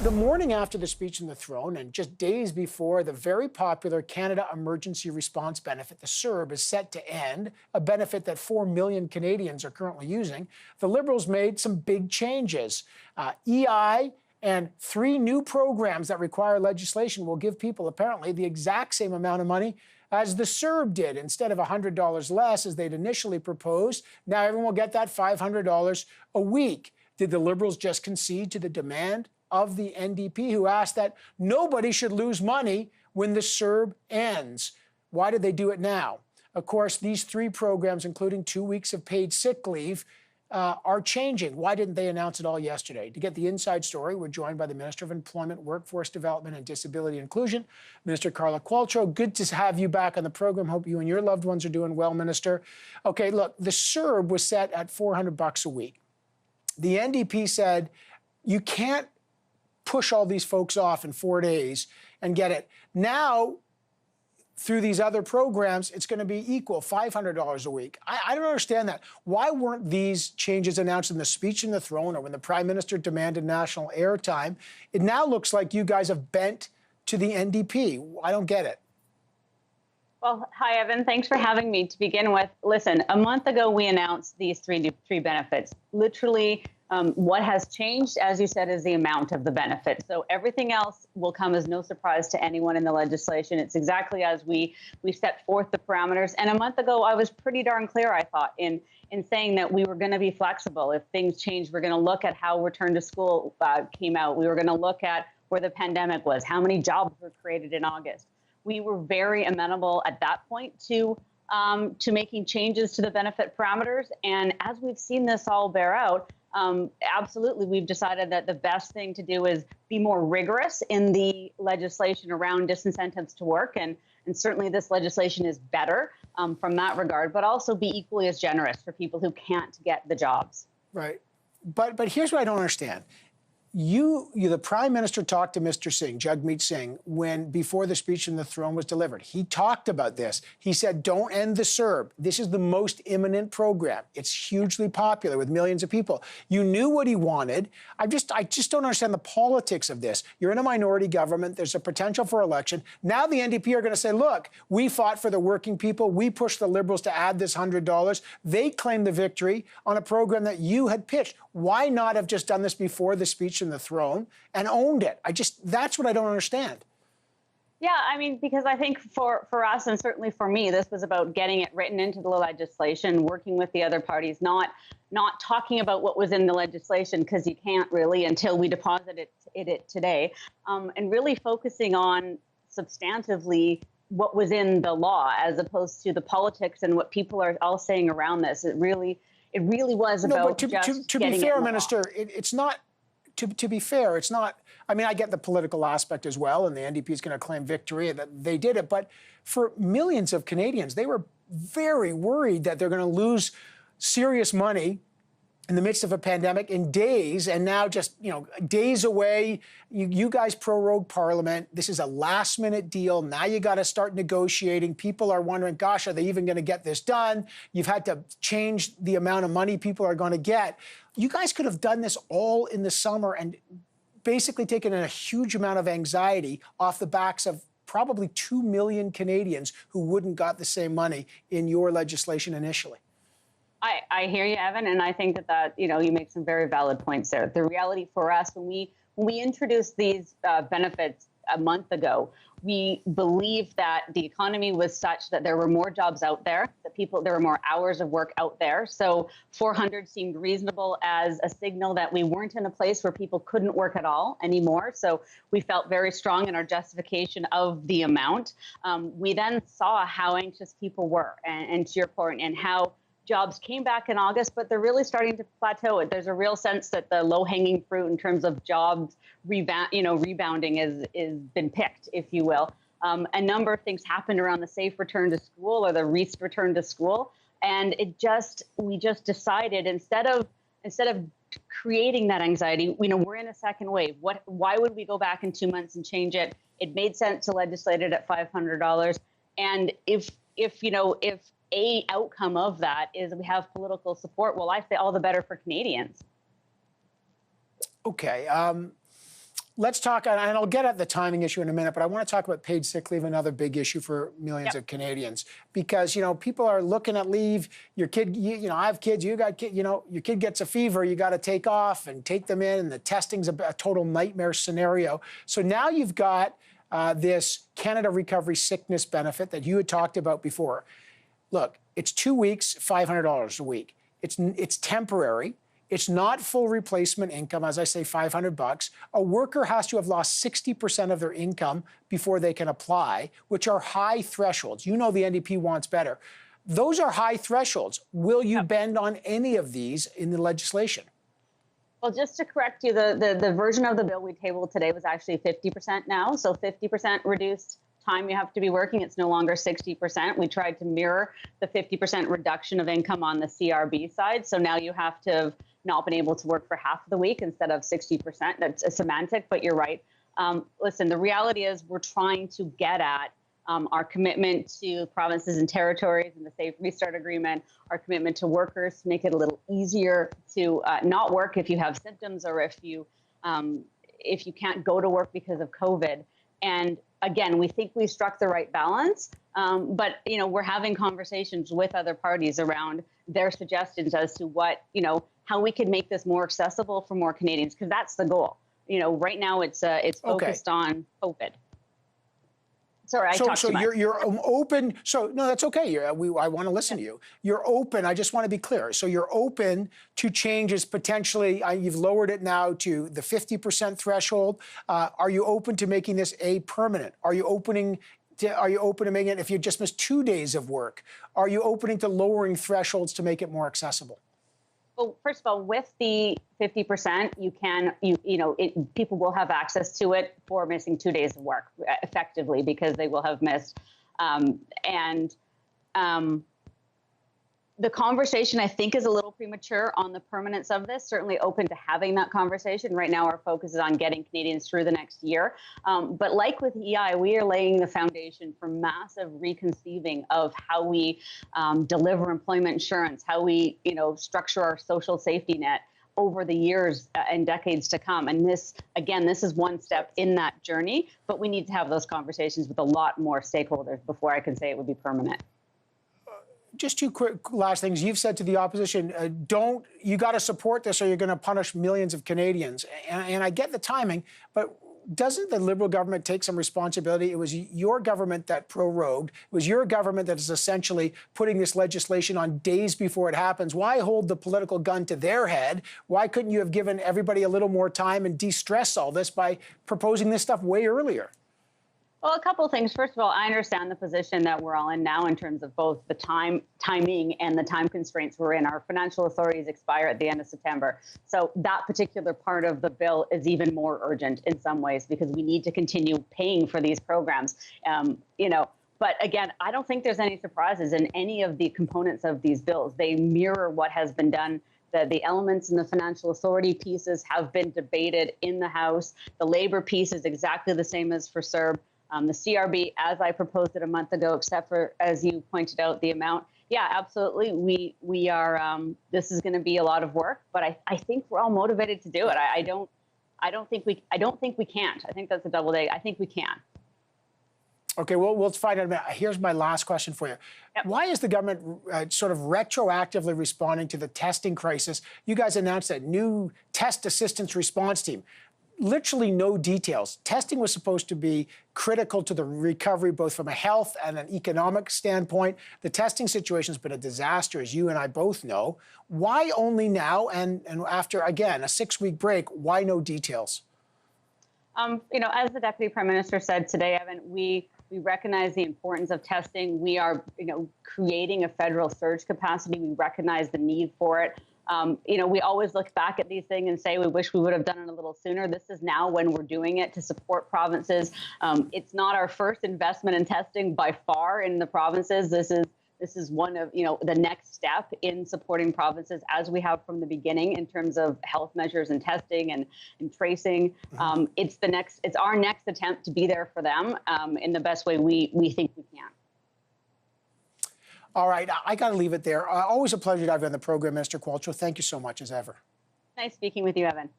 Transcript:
The morning after the speech in the throne, and just days before the very popular Canada Emergency Response Benefit, the CERB, is set to end, a benefit that 4 million Canadians are currently using, the Liberals made some big changes. EI and 3 new programs that require legislation will give people apparently the exact same amount of money as the CERB did. Instead of $100 less, as they'd initially proposed, now everyone will get that $500 a week. Did the Liberals just concede to the demand of the NDP, who asked that nobody should lose money when the CERB ends? Why did they do it now? Of course, these 3 programs, including 2 weeks of paid sick leave, are changing. Why didn't they announce it all yesterday? To get the inside story, we're joined by the Minister of Employment, Workforce Development and Disability Inclusion, Minister Carla Qualtrough. Good to have you back on the program. Hope you and your loved ones are doing well, Minister. Okay, look, the CERB was set at $400 a week. The NDP said you can't push all these folks off in 4 days and get it. Now, through these other programs, it's going to be equal, $500 a week. I don't understand that. Why weren't these changes announced in the speech in the throne or when the Prime Minister demanded national airtime? It now looks like you guys have bent to the NDP. I don't get it. Well, hi, Evan. Thanks for having me. To begin with, listen, a month ago, we announced these three benefits. Literally, what has changed, as you said, is the amount of the benefit. So everything else will come as no surprise to anyone in the legislation. It's exactly as we set forth the parameters. And a month ago, I was pretty darn clear, I thought, in saying that we were going to be flexible. If things change, we're going to look at how return to school came out. We were going to look at where the pandemic was, how many jobs were created in August. We were very amenable at that point to making changes to the benefit parameters. And as we've seen this all bear out, absolutely, we've decided that the best thing to do is be more rigorous in the legislation around disincentives to work. And certainly this legislation is better from that regard, but also be equally as generous for people who can't get the jobs. Right. But here's what I don't understand. The Prime Minister talked to Mr. Singh, Jagmeet Singh, before the speech in the throne was delivered. He talked about this. He said, don't end the CERB. This is the most imminent program. It's hugely popular with millions of people. You knew what he wanted. I just don't understand the politics of this. You're in a minority government. There's a potential for election. Now the NDP are going to say, look, we fought for the working people. We pushed the Liberals to add this $100. They claimed the victory on a program that you had pitched. Why not have just done this before the speech in the throne and owned it? That's what I don't understand. Yeah, I mean, because I think for us, and certainly for me, this was about getting it written into the legislation, working with the other parties, not talking about what was in the legislation, because you can't really until we deposit it today, and really focusing on substantively what was in the law as opposed to the politics and what people are all saying around this. It really was about to be fair, Minister, it's not. To be fair, it's not. I mean, I get the political aspect as well, and the NDP is going to claim victory that they did it. But for millions of Canadians, they were very worried that they're going to lose serious money in the midst of a pandemic in days, and now just, days away. You guys prorogue Parliament. This is a last-minute deal. Now you got to start negotiating. People are wondering, gosh, are they even going to get this done? You've had to change the amount of money people are going to get. You guys could have done this all in the summer and basically taken a huge amount of anxiety off the backs of probably 2 million Canadians who wouldn't got the same money in your legislation initially. I hear you, Evan, and I think that you make some very valid points there. The reality for us, when we introduced these benefits a month ago, we believed that the economy was such that there were more jobs out there, there were more hours of work out there. So 400 seemed reasonable as a signal that we weren't in a place where people couldn't work at all anymore. So we felt very strong in our justification of the amount. We then saw how anxious people were, and to your point, and how jobs came back in August, but they're really starting to plateau. There's a real sense that the low-hanging fruit in terms of jobs rebounding is been picked, if you will. A number of things happened around the safe return to school or the REAST return to school, and we just decided instead of creating that anxiety, we're in a second wave. Why would we go back in 2 months and change it? It made sense to legislate it at $500, and if a outcome of that is we have political support, well, I say all the better for Canadians. Okay. let's talk, and I'll get at the timing issue in a minute, but I want to talk about paid sick leave, another big issue for millions of Canadians. Because, people are looking at leave. Your kid, I have kids, you got kids, your kid gets a fever, you got to take off and take them in, and the testing's a total nightmare scenario. So now you've got this Canada Recovery Sickness Benefit that you had talked about before. Look, it's 2 weeks, $500 a week. It's temporary. It's not full replacement income, as I say, $500. A worker has to have lost 60% of their income before they can apply, which are high thresholds. The NDP wants better. Those are high thresholds. Will you bend on any of these in the legislation? Well, just to correct you, the version of the bill we tabled today was actually 50% now. So 50% reduced time you have to be working. It's no longer 60%. We tried to mirror the 50% reduction of income on the CRB side. So now you have to have not been able to work for half of the week instead of 60%. That's a semantic, but you're right. Listen, the reality is we're trying to get at our commitment to provinces and territories and the Safe Restart Agreement, our commitment to workers to make it a little easier to not work if you have symptoms or if you can't go to work because of COVID. And again, we think we struck the right balance, but we're having conversations with other parties around their suggestions as to what how we could make this more accessible for more Canadians, because that's the goal. Right now it's focused on COVID. Sorry, I talked too much. You're open. So no, that's okay. I want to listen to you. You're open. I just want to be clear. So you're open to changes potentially. You've lowered it now to the 50% threshold. Are you open to making this permanent? Are you open to making it if you just missed 2 days of work? Are you opening to lowering thresholds to make it more accessible? Well, first of all, with the 50%, people will have access to it for missing 2 days of work effectively because they will have missed. The conversation, I think, is a little premature on the permanence of this. Certainly open to having that conversation. Right now, our focus is on getting Canadians through the next year. But like with EI, we are laying the foundation for massive reconceiving of how we deliver employment insurance, how we, structure our social safety net over the years and decades to come. And this is one step in that journey. But we need to have those conversations with a lot more stakeholders before I can say it would be permanent. Just two quick last things. You've said to the opposition, you got to support this or you're going to punish millions of Canadians. And I get the timing, but doesn't the Liberal government take some responsibility? It was your government that prorogued. It was your government that is essentially putting this legislation on days before it happens. Why hold the political gun to their head? Why couldn't you have given everybody a little more time and de-stress all this by proposing this stuff way earlier? Well, a couple of things. First of all, I understand the position that we're all in now in terms of both the timing and the time constraints we're in. Our financial authorities expire at the end of September. So that particular part of the bill is even more urgent in some ways because we need to continue paying for these programs. But again, I don't think there's any surprises in any of the components of these bills. They mirror what has been done. The elements in the financial authority pieces have been debated in the House. The labor piece is exactly the same as for CERB. The CRB, as I proposed it a month ago, except for, as you pointed out, the amount. Yeah, absolutely. We are. This is going to be a lot of work, but I think we're all motivated to do it. I don't think we can't. I think that's a double day. I think we can. Okay, well, we'll find out. Here's my last question for you. Yep. Why is the government sort of retroactively responding to the testing crisis? You guys announced a new test assistance response team. Literally no details. Testing was supposed to be critical to the recovery, both from a health and an economic standpoint. The testing situation has been a disaster, as you and I both know. Why only now? And after, again, a 6-week break, why no details? As the Deputy Prime Minister said today, Evan, we recognize the importance of testing. We are, creating a federal surge capacity. We recognize the need for it. We always look back at these things and say we wish we would have done it a little sooner. This is now when we're doing it to support provinces. It's not our first investment in testing by far in the provinces. This is one of the next step in supporting provinces as we have from the beginning in terms of health measures and testing and tracing. It's our next attempt to be there for them in the best way we think we can. All right, I got to leave it there. Always a pleasure to have you on the program, Minister Qualtrough. Thank you so much, as ever. Nice speaking with you, Evan.